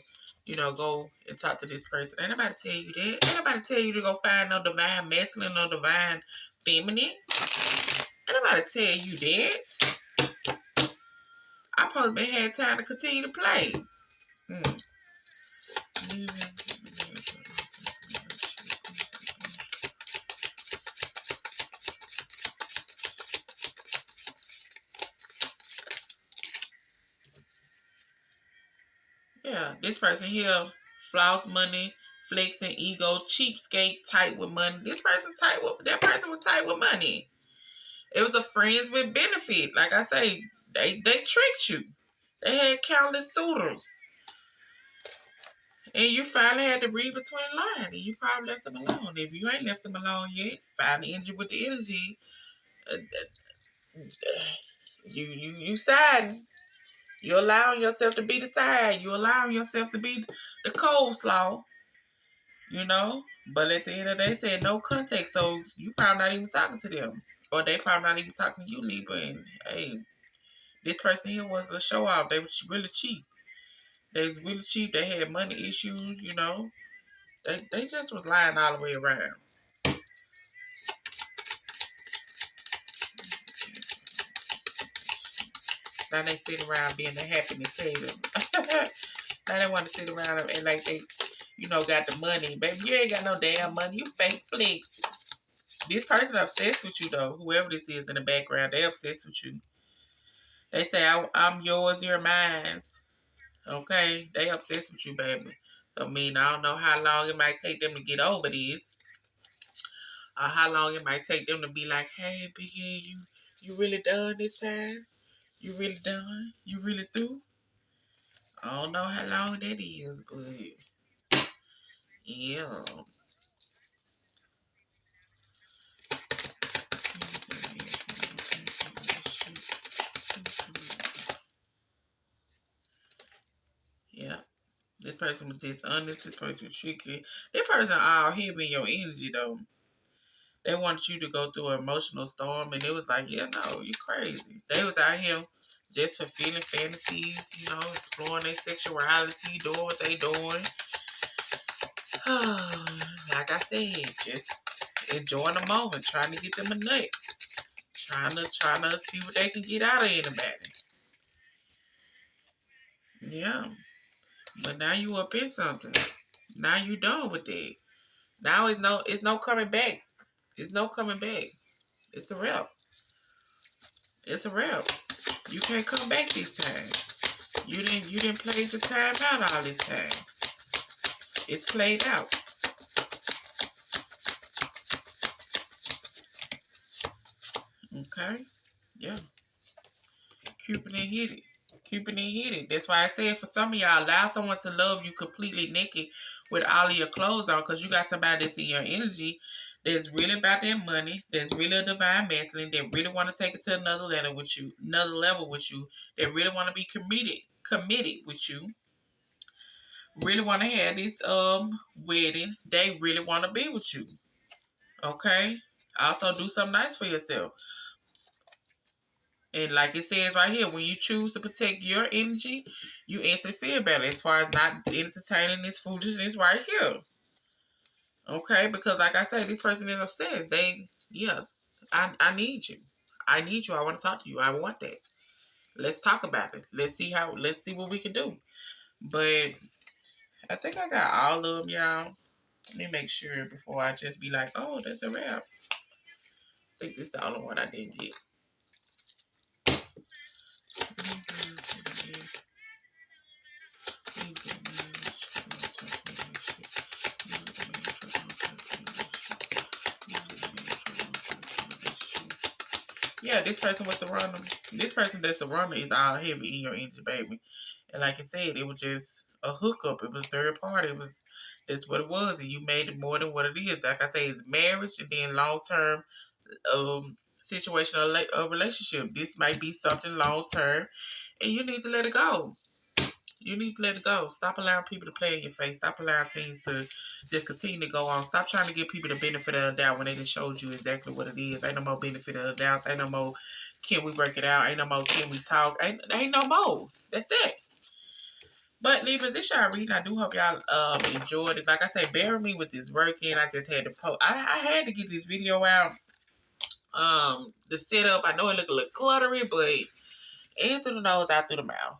go and talk to this person. Ain't nobody tell you that. Ain't nobody tell you to go find no divine masculine, no divine feminine. Ain't nobody tell you that. I supposed to had time to continue to play. Yeah, this person here, floss money, flexing ego, cheapskate, tight with money. That person was tight with money. It was a friends with benefit. Like I say, they tricked you. They had countless suitors. And you finally had to read between the lines. And you probably left them alone. If you ain't left them alone yet, find the energy with the energy. You siding. You allowing yourself to be the side. You allowing yourself to be the coleslaw. But at the end of the day, they said no contact. So you probably not even talking to them. Or they probably not even talking to you, Libra. And hey, this person here was a show off. They was really cheap. They was really cheap. They had money issues. They just was lying all the way around. Now they sit around being the happiness hater. Now they want to sit around and like they, got the money. Baby, you ain't got no damn money. You fake flex. This person obsessed with you though. Whoever this is in the background, they obsessed with you. They say, I'm yours, you're mine. Okay? They obsessed with you, baby. So, I don't know how long it might take them to get over this. Or how long it might take them to be like, hey, Biggie, you really done this time? You really done? You really through? I don't know how long that is, but yeah. Yeah. This person was dishonest. This person was tricky. This person all heavy in your energy, though. They wanted you to go through an emotional storm, and it was like, yeah, no, you crazy. They was out here just fulfilling fantasies, exploring their sexuality, doing what they doing. Like I said, just enjoying the moment, trying to get them a nut. Trying to see what they can get out of anybody. Yeah. But now you up in something. Now you done with that. Now it's no coming back. It's no coming back. It's a wrap. It's a wrap. You can't come back this time. You didn't play the time out all this time. It's played out. Okay? Yeah. Cupid and hit it. Cupid and hit it. That's why I said for some of y'all, allow someone to love you completely naked with all of your clothes on, because you got somebody that's in your energy that's really about their money, that's really a divine masculine, that really want to take it to another level with you, that really want to be committed with you, really want to have this wedding. They really want to be with you. Okay? Also do something nice for yourself. And like it says right here, when you choose to protect your energy, you instantly feel better as far as not entertaining this foolishness right here. Okay? Because like I said, this person is upset. I need you. I need you. I want to talk to you. I want that. Let's talk about it. Let's see what we can do. But I think I got all of them, y'all. Let me make sure before I just be like, oh, that's a wrap. I think this is the only one I didn't get. Yeah, this person was the runner. This person that's the runner is all heavy in your energy, baby. And like I said, it was just a hookup. It was third party. That's what it was. And you made it more than what it is. Like I say, it's marriage and then long term situation or a relationship. This might be something long term, and you need to let it go. You need to let it go. Stop allowing people to play in your face. Stop allowing things to just continue to go on. Stop trying to give people the benefit of the doubt when they just showed you exactly what it is. Ain't no more benefit of the doubt. Ain't no more can we work it out. Ain't no more can we talk. Ain't no more. That's it. But Libra, this y'all reading. I do hope y'all enjoyed it. Like I say, bear with me with this working. I just had to post. I had to get this video out. The setup. I know it look a little cluttery, but in through the nose, out through the mouth.